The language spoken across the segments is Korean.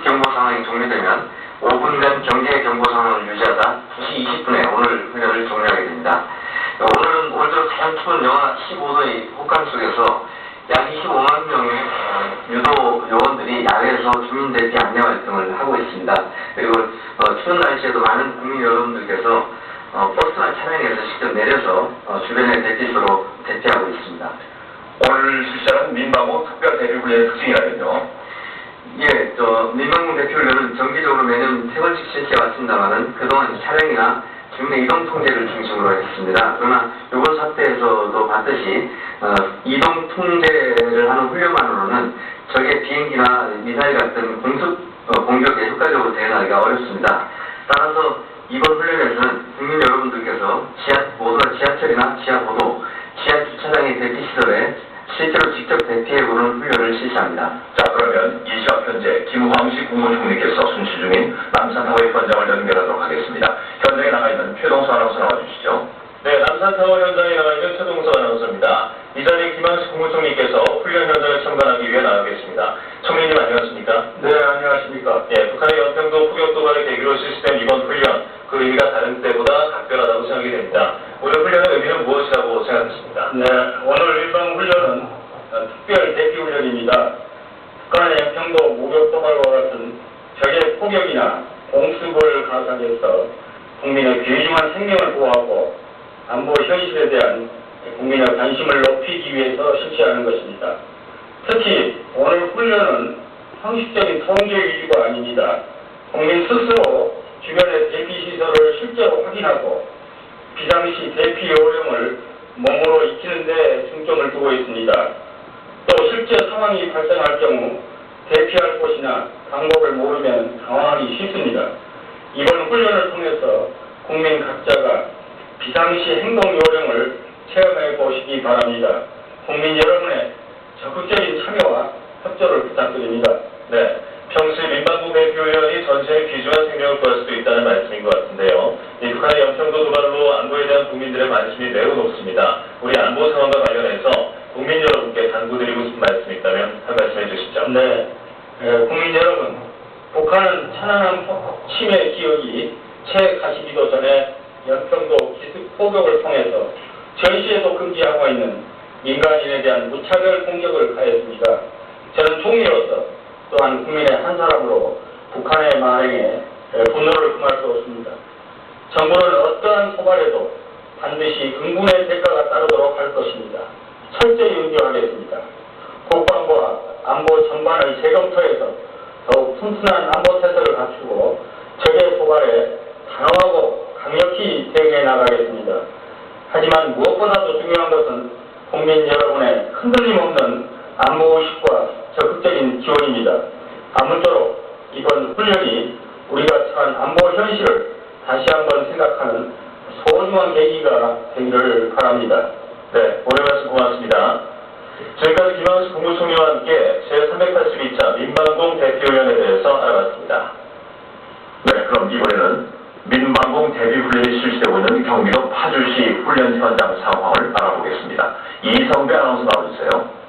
긴급경보 상황이 종료되면 5분간 경계경보 상황을 유지하다 2시 20분에 오늘 훈련을 종료하게 됩니다. 오늘은 올 들어 가장 추운 영하 15도의 혹한 속에서 약 25만 명의 유도 요원들이 야외에서 주민 대피 안내 활동을 하고 있습니다. 그리고 추운 날씨에도 많은 국민 여러분들께서 버스나 차량에서 직접 내려서 주변의 대피소로 대피하고 있습니다. 오늘 실시하는 민방위 특별 대피훈련의 특징이라면요? 예, 민방위 대피훈련은 정기적으로 매년 3번씩 실시해왔습니다만은 그동안 차량이나 주민의 이동 통제를 중심으로 했습니다. 그러나 이번 사태에서도 봤듯이 이동 통제를 하는 훈련만으로는 적의 비행기나 미사일 같은 공습 공격에 효과적으로 대응하기가 어렵습니다. 따라서 이번 훈련에서는 국민 여러분들께서 모두가 지하철이나 지하보도, 지하 주차장의 대피시설에 실제로 직접 대피해보는 훈련을 실시합니다. 자, 그러면 이 시각 현재 김황식 국무총리께서 순시 중인 남산타워의 현장을 연결하도록 하겠습니다. 현장에 나가 있는 최동수 아나운서 나와주시죠. 네, 남산타워 현장에 나가 있는 최동수 아나운서입니다. 이 자리에 김황식 국무총리께서 훈련 현장에 참관하기 위해 나와 계십니다. 총리님 안녕하십니까? 네, 안녕하십니까. 네, 북한의 연평도 포격 도발의 계기로 실시된 이번 훈련, 그 의미가 다른 때보다 각별하다고 생각이 됩니다. 오늘 훈련의 의미는 무엇이라고 생각하십니까? 네, 오늘 일방 훈련은 특별 대피 훈련입니다. 북한의 연평도 무력 도발과 같은 적의 포격이나 공습을 가상해서 국민의 귀중한 생명을 보호하고 안보 현실에 대한 국민의 관심을 높이기 위해서 실시하는 것입니다. 특히 오늘 훈련은 형식적인 통제 위주가 아닙니다. 국민 스스로 주변의 대피시설을 실제로 확인하고 비상시 대피 요령을 몸으로 익히는 데 중점을 두고 있습니다. 또 실제 상황이 발생할 경우 대피할 곳이나 방법을 모르면 당황하기 쉽습니다. 이번 훈련을 통해서 국민 각자가 비상시 행동 요령을 체험해 보시기 바랍니다. 국민 여러분의 적극적인 참여와 협조를 부탁드립니다. 네, 평시 민방위 대피훈련이 전체의 귀중한 생명을 구할 수도 있다는 말씀인 것 같은데요. 이 북한의 연평도 도발로 안보에 대한 국민들의 관심이 매우 높습니다. 우리 안보 상황과 관련해서 국민 여러분께 당부드리고 싶은 말씀이 있다면 한 말씀 해주시죠. 네, 국민 여러분, 북한은 천안함 침해 기억이 채 가시기도 전에 연평도 기습 포격을 통해서 전시에도 금지하고 있는 민간인에 대한 무차별 공격을 가했습니다. 저는 총리로서 또한 국민의 한 사람으로 북한의 만행에 분노를 금할 수 없습니다. 정부는 어떠한 소발에도 반드시 응분의 대가가 따르도록 할 것입니다. 철저히 응교하겠습니다. 국방부와 안보 전반을 재검토해서 더욱 튼튼한 안보 태세를 갖추고 적의 소발에 단호하고 강력히 대응해 나가겠습니다. 하지만 무엇보다도 중요한 것은 국민 여러분의 흔들림 없는 안보의식과 적극적인 지원입니다. 아무쪼록 이번 훈련이 우리가 처한 안보 현실을 다시 한번 생각하는 소중한 계기가 되기를 바랍니다. 네, 오늘 말씀 고맙습니다. 지금까지 김황식 국무총리와 함께 제382차 민방공 대피훈련에 대해서 알아봤습니다. 네, 그럼 이번에는 민방공 대피훈련이 실시되고 있는 경기도 파주시 훈련 현장 상황을 알아보겠습니다. 이성배 아나운서 나와주세요.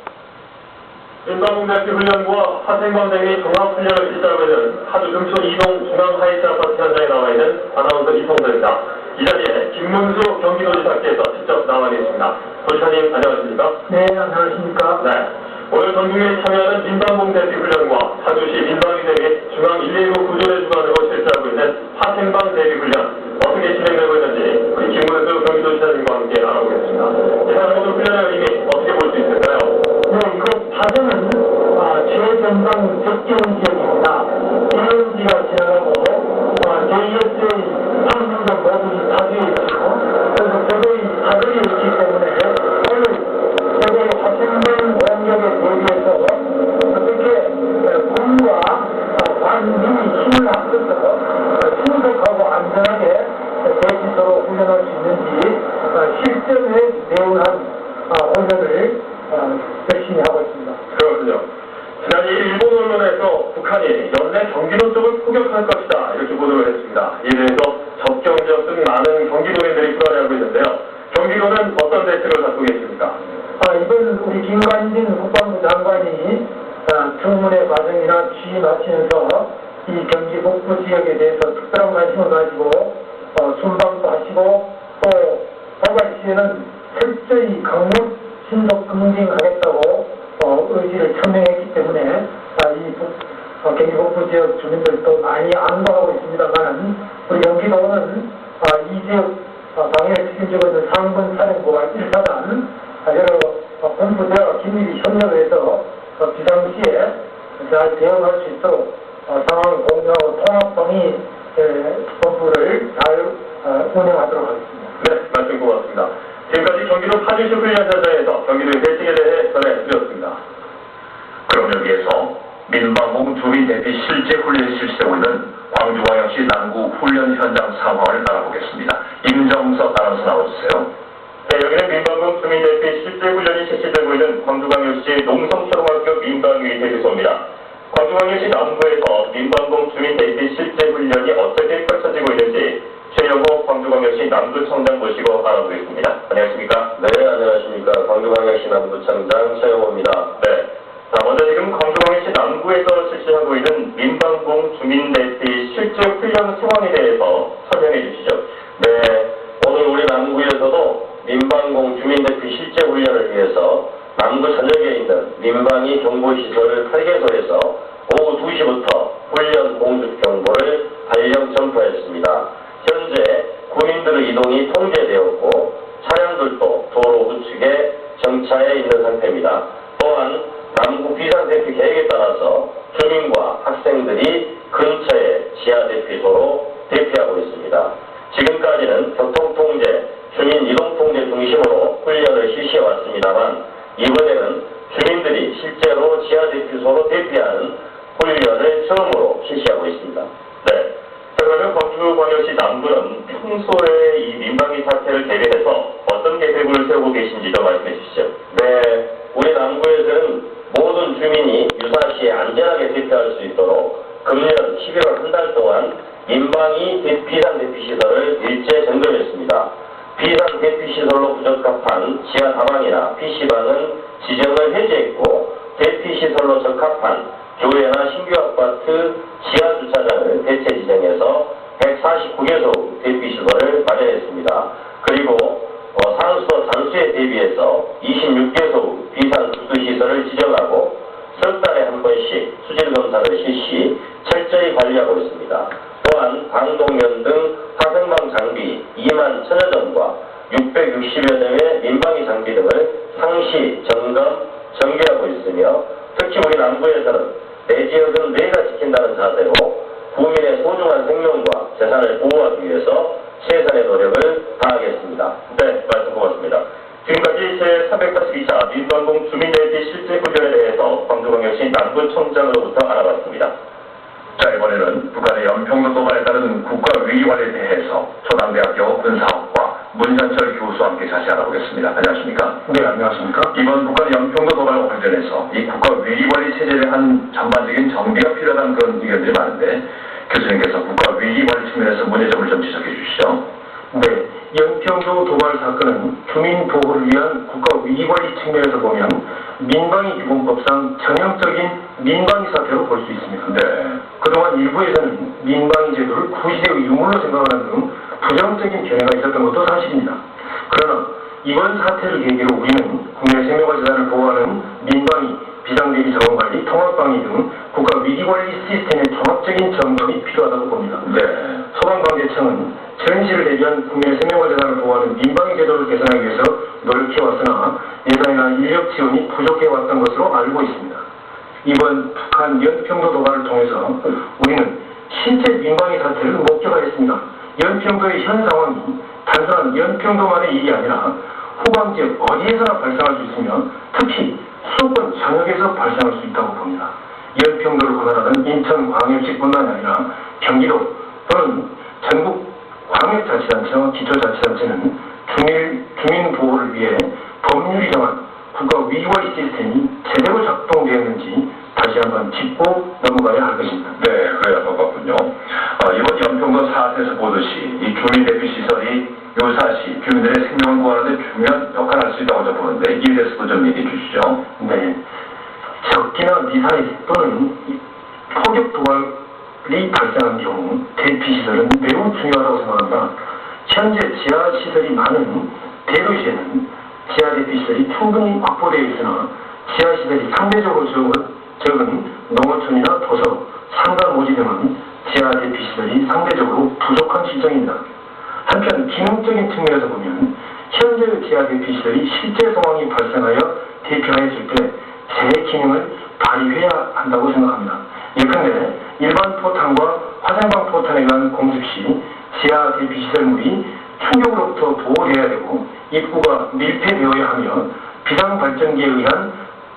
민방공 대피 훈련과 화생방대의 종합훈련을 실시하고 있는 파주 금천 이동 중앙하이트 아파트 현장에 나와 있는 아나운서 이성배입니다. 이 자리에 김문수 경기도지사께서 직접 나와 계십니다. 도지사님 안녕하십니까? 네, 안녕하십니까? 네. 오늘 전 국민이 참여하는 민방공 대피 훈련과 파주시 민방위 대비 중앙 119 구조대 주관으로 실시하고 있는 화생방 대피 훈련 어떻게 진행되고 있는지 우리 김문수 경기도지사님과 함께 알아보겠습니다. 예상하는 훈련의 의미 어떻게 볼 수 있을까요? 네, 이곳 파주는 최전방 적경 지역입니다. 비행기가 지나가고 JS의 항공정 모듈이 파주에 있고 그래서 적의 사거리에 있기 때문에 오늘 적의 화생방 공격에 대비해서 어떻게 군과 반민이 힘을 합쳐서 신속하고 안전하게 대피소로 훈련할 수 있는지 실전에 대응한 훈련을 열심히 하고 있습니다. 그렇군요. 지난 2일 일본 언론에서 북한이 연내 경기도 쪽을 포격할 것이다 이렇게 보도를 했습니다. 이에 대해서 접경 지역 등 많은 경기도민들이 불안해하고 있는데요. 경기도는 어떤 대책을 갖고 계십니까? 이번 우리 김관진 국방부 장관이 청문회 과정이나 취임하시면서 이 경기 북부 지역에 대해서 특별한 관심을 가지고 순방도 하시고 또 도발시에는 철저히 강력 신속 검증하겠다고 의지를 천명했기 때문에 경기 북부 지역 주민들도 많이 안도하고 있습니다만 우리 경기도는 이 지역 방해를 책임지고 있는 상군 사령부와 1사단 여러 본부대와 긴밀히 협력을 해서 비상시에 잘 대응할 수 있도록 상황을 공유하고 통합방위 본부를 잘 운영하도록 하겠습니다. 네, 말씀 고맙습니다. 지금까지 경기도 파주시 훈련센터에서 경기도의 대책에 대해 전해드렸습니다. 그럼 여기에서 민방공 주민 대피 실제 훈련이 실시되고 있는 광주광역시 남구 훈련 현장 상황을 알아보겠습니다. 임정석 아나운서 나와주세요. 네, 여기는 민방공 주민 대피 실제 훈련이 실시되고 있는 광주광역시 농성초등학교 민방위 대피소입니다. 광주광역시 남부에서 민방공 주민 대피 실제 훈련이 어떻게 펼쳐지고 있는지 최영호 광주광역시 남부청장 모시고 알아보겠습니다. 안녕하십니까? 네, 안녕하십니까. 광주광역시 남부청장 최영호입니다. 네. 자, 먼저 지금 광주광역시 남구에서 실시하고 있는 민방공 주민 대피 실제 훈련 상황에 대해서 설명해 주시죠. 네, 오늘 우리 남구에서도 민방공 주민대피 실제 훈련을 위해서 남구 전역에 있는 민방위 경보시설 8개소에서 오후 2시부터 훈련 공습 경보를 발령 전파했습니다. 현재 군인들의 이동이 통제되었고 차량들도 도로 우측에 정차해 있는 상태입니다. 또한 남구 비상대피 계획에 따라서 주민과 학생들이 근처의 지하대피소로 대피하고 있습니다. 지금까지는 교통통제, 주민 이동통제 중심으로 훈련을 실시해 왔습니다만 이번에는 주민들이 실제로 지하대피소로 대피하는 훈련을 처음으로 실시하고 있습니다. 네. 자, 그러면 광주광역시 남부는 평소에 이 민방위 사태를 대비해서 어떤 계획을 세우고 계신지 좀 말씀해 주시죠. 네, 우리 남구에서는 모든 주민이 유사시에 안전하게 대피할 수 있도록 금년 11월 한 달 동안 민방위 비상대피시설을 일제 점검했습니다. 비상대피시설로 부적합한 지하 다방이나 PC방은 지정을 해제했고 대피시설로 적합한 교회나 신규 아파트 지하 주차장을 대체 지정해서 149개소 대피시설을 마련했습니다. 그리고 산소 단수에 대비해서 26개소 비상급수시설을 지정하고 석 달에 한 번씩 수질검사를 실시 철저히 관리하고 있습니다. 또한 방독면 등 화생방 장비 2만 1000여 점과 660여 점의 민방위 장비 등을 상시 점검, 정비하고 있으며 특히 우리 남부에서는 내 지역은 내가 지킨다는 자세로 국민의 소중한 생명과 재산을 보호하기 위해서 최선의 노력을 다하겠습니다. 네, 말씀 고맙습니다. 지금까지 제382차 민방공 주민대피 실제 훈련에 대해서 광주광역시 남부청장으로부터 알아봤습니다. 자, 이번에는 북한의 연평도 도발에 따른 국가 위기관리에 대해서 초당대학교 군사학과 문현철 교수와 함께 자세히 알아보겠습니다. 안녕하십니까? 네, 안녕하십니까? 이번 북한의 연평도 도발과 관련해서 이 국가 위기관리 체제에 대한 전반적인 정비가 필요하다는 그런 의견들이 많은데 교수님께서 국가 위기관리 측면에서 문제점을 좀 지적해 주시죠. 네, 연평도 도발 사건은 주민 보호를 위한 국가 위기관리 측면에서 보면 민방위 기본법상 전형적인 민방위 사태로 볼 수 있습니다. 네. 그동안 일부에서는 민방위 제도를 구시대의 유물로 생각하는 등 부정적인 견해가 있었던 것도 사실입니다. 그러나 이번 사태를 계기로 우리는 국내 생명과 재산을 보호하는 민방위, 비상대비 자원관리, 통합방위 등 국가 위기관리 시스템의 종합적인 점검이 필요하다고 봅니다. 네. 소방관계청은 전시를 대비한 국민의 생명과 재산을 보호하는 민방위 제도를 개선하기 위해서 노력해왔으나 예산이나 인력 지원이 부족해왔던 것으로 알고 있습니다. 이번 북한 연평도 도발을 통해서 우리는 실제 민방위 사태를 목격하였습니다. 연평도의 현 상황이 단순한 연평도만의 일이 아니라 후방 지역 어디에서나 발생할 수 있으며 특히 수도권 전역에서 발생할 수 있다고 봅니다. 연평도를 관할하는 인천광역시뿐만 아니라 경기도 또는 전국 광역자치단체와 기초자치단체는 주민 보호를 위해 법률이 정한 국가 위기관리 시스템이 제대로 작동되었는지 다시 한번 짚고 넘어가야 할 것입니다. 네, 그래야 할 것 같군요. 이번 연평도 사태에서 보듯이 이 주민 대피 시설이 유사시 주민들의 생명을 구하는 데 중요한 역할을 할 수 있다고 저는 보는데 이에 대해서도 좀 얘기해 주시죠. 네, 적기나 미사일 또는 포격 도발 지하철이 발생한 경우 대피시설은 매우 중요하다고 생각합니다. 현재 지하시설이 많은 대도시에는 지하 대피시설이 충분히 확보되어 있으나 지하시설이 상대적으로 적은 농어촌이나 도서, 상가모지 등은 지하 대피시설이 상대적으로 부족한 실정입니다. 한편 기능적인 측면에서 보면 현재의 지하 대피시설이 실제 상황이 발생하여 대피하였을 때 제 기능을 발휘해야 한다고 생각합니다. 예컨대 일반 포탄과 화생방 포탄에 의한 공습 시 지하 대피시설물이 충격으로부터 보호되어야 되고 입구가 밀폐되어야 하며 비상발전기에 의한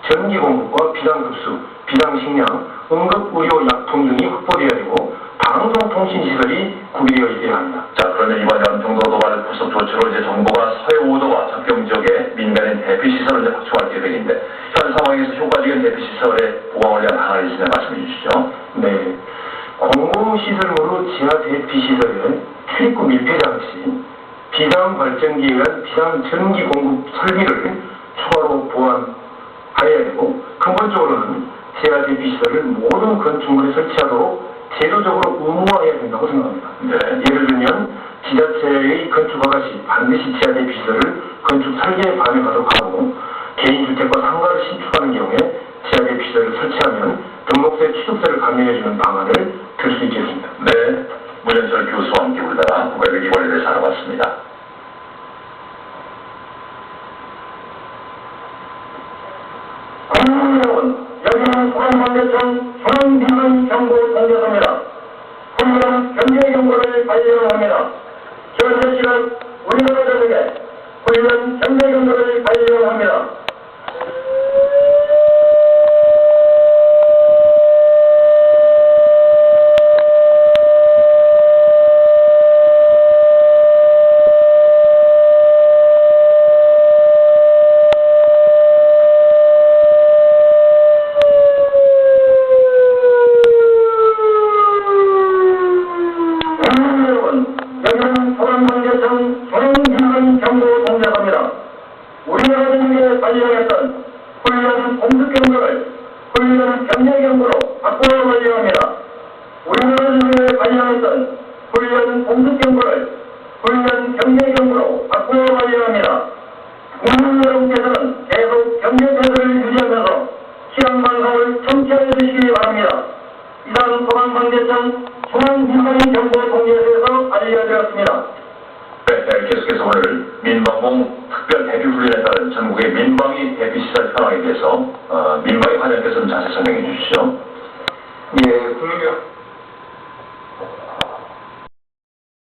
전기 공급과 비상급수, 비상식량, 응급의료약품 등이 확보되어야 되고 방송통신시설이 구비되어 있어야 합니다. 자, 그러면 이번 연평도 도발 후속 조치로 이제 정부가 서해 5도와 접경 지역에 민간인 대피시설을 이제 확충할 계획인데 현 상황에서 효과적인 대피시설의 보강을 위한 방안이 있으면 말씀해 주시죠. 네, 공공시설물로 지하 대피시설의 출입구 밀폐장 시 비상발전기에 의한 비상전기 공급 설비를 추가로 보완하여야 되고 근본적으로는 지하 대피시설을 모든 건축물에 설치하도록 제도적으로 의무화해야 된다고 생각합니다. 네. 예를 들면 지자체의 건축 허가 시 반드시 지하 대피시설을 건축 설계에 반영하도록 하고 개인주택과 상가를 신축하는 경우에 지하 대피시설을 설치하면 등록세 취득세를 감면해주는 방안을 들 수 있겠습니다. 네, 문현철 교수와 함께 우리나라 국가적 이번에 대해서 알아봤습니다. 국민 여러분, 여기는 소방관계청 중앙민원경보통제소입니다. 훈련 경제경보를 발령합니다. 현재 시간 우리나라 전역에 훈련 경제경보를 발령합니다. 우리나라 전역에 발령했던 훈련 공습경보를 훈련 경례경보로 바꾸어 발령합니다. 우리나라 전역에 발령했던 훈련 공습경보를 훈련 경례경보로 바꾸어 발령합니다. 국민 여러분께서는 계속 경제태세를 유지하면서 시간방송을 청취해 주시기 바랍니다. 이상 소방관계청 중앙민방경보통제소에서 알려드렸습니다. 네, 계속해서 오늘 민방공 특별 대피훈련에 따른 전국의 민방위 대피시설 현황에 대해서 민방위 관장께서는 자세히 설명해 주시죠. 예, 국민교